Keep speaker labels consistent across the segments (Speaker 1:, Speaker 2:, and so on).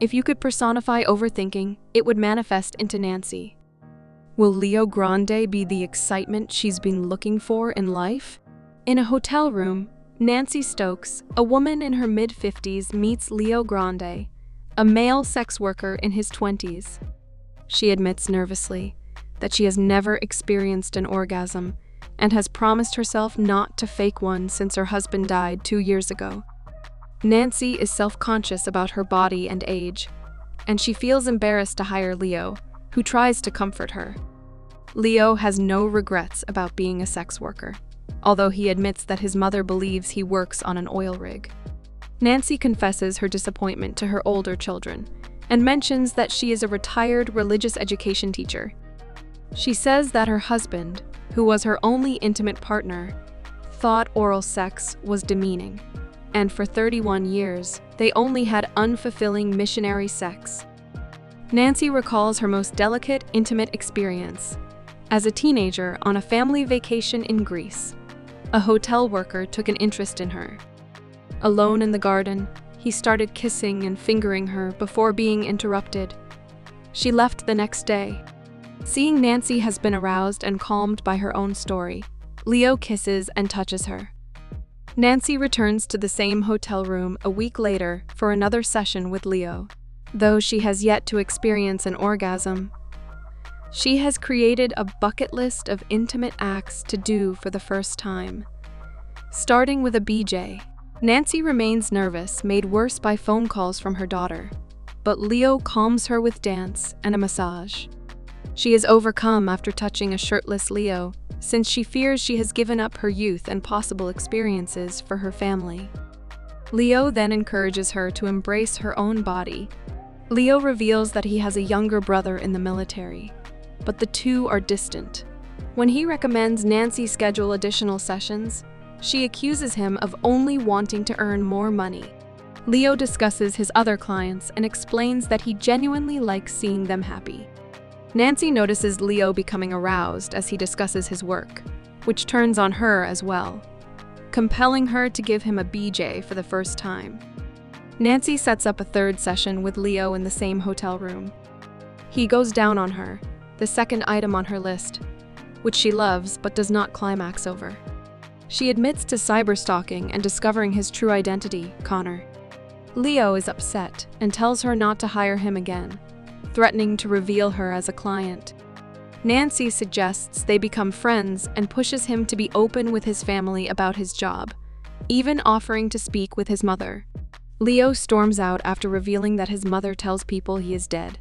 Speaker 1: If you could personify overthinking, it would manifest into Nancy. Will Leo Grande be the excitement she's been looking for in life? In a hotel room, Nancy Stokes, a woman in her mid-50s, meets Leo Grande, a male sex worker in his 20s. She admits nervously that she has never experienced an orgasm and has promised herself not to fake one since her husband died 2 years ago. Nancy is self-conscious about her body and age, and she feels embarrassed to hire Leo, who tries to comfort her. Leo has no regrets about being a sex worker, although he admits that his mother believes he works on an oil rig. Nancy confesses her disappointment to her older children and mentions that she is a retired religious education teacher. She says that her husband, who was her only intimate partner, thought oral sex was demeaning, and for 31 years, they only had unfulfilling missionary sex. Nancy recalls her most delicate, intimate experience as a teenager on a family vacation in Greece. A hotel worker took an interest in her. Alone in the garden, he started kissing and fingering her before being interrupted. She left the next day. Seeing Nancy has been aroused and calmed by her own story, Leo kisses and touches her. Nancy returns to the same hotel room a week later for another session with Leo. Though she has yet to experience an orgasm, she has created a bucket list of intimate acts to do for the first time. Starting with a BJ, Nancy remains nervous, made worse by phone calls from her daughter, but Leo calms her with dance and a massage. She is overcome after touching a shirtless Leo, since she fears she has given up her youth and possible experiences for her family. Leo then encourages her to embrace her own body. Leo reveals that he has a younger brother in the military, but the two are distant. When he recommends Nancy schedule additional sessions, she accuses him of only wanting to earn more money. Leo discusses his other clients and explains that he genuinely likes seeing them happy. Nancy notices Leo becoming aroused as he discusses his work, which turns on her as well, compelling her to give him a BJ for the first time. Nancy sets up a third session with Leo in the same hotel room. He goes down on her, the second item on her list, which she loves but does not climax over. She admits to cyberstalking and discovering his true identity, Connor. Leo is upset and tells her not to hire him again, threatening to reveal her as a client. Nancy suggests they become friends and pushes him to be open with his family about his job, even offering to speak with his mother. Leo storms out after revealing that his mother tells people he is dead.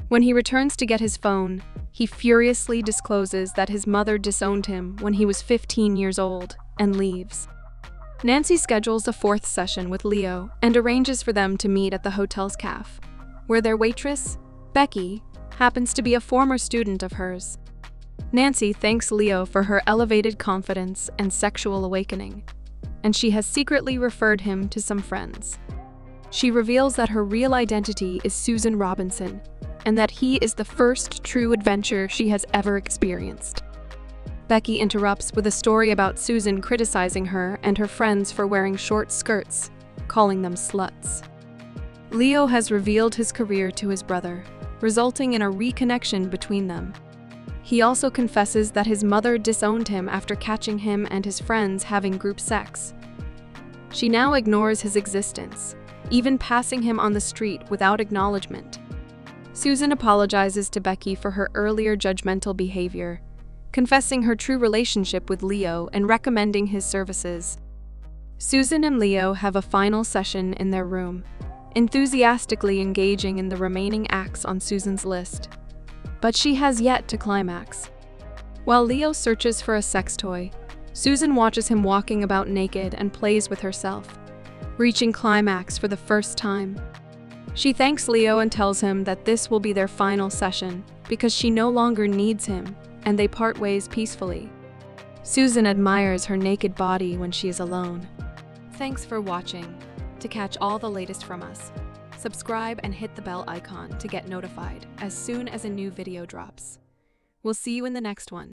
Speaker 1: When he returns to get his phone, he furiously discloses that his mother disowned him when he was 15 years old and leaves. Nancy schedules a fourth session with Leo and arranges for them to meet at the hotel's cafe, where their waitress, Becky, happens to be a former student of hers. Nancy thanks Leo for her elevated confidence and sexual awakening, and she has secretly referred him to some friends. She reveals that her real identity is Susan Robinson, and that he is the first true adventure she has ever experienced. Becky interrupts with a story about Susan criticizing her and her friends for wearing short skirts, calling them sluts. Leo has revealed his career to his brother, resulting in a reconnection between them. He also confesses that his mother disowned him after catching him and his friends having group sex. She now ignores his existence, even passing him on the street without acknowledgement. Susan apologizes to Becky for her earlier judgmental behavior, confessing her true relationship with Leo and recommending his services. Susan and Leo have a final session in their room, enthusiastically engaging in the remaining acts on Susan's list. But she has yet to climax. While Leo searches for a sex toy, Susan watches him walking about naked and plays with herself, reaching climax for the first time. She thanks Leo and tells him that this will be their final session because she no longer needs him, and they part ways peacefully. Susan admires her naked body when she is alone. Thanks for watching. To catch all the latest from us, subscribe and hit the bell icon to get notified as soon as a new video drops. We'll see you in the next one.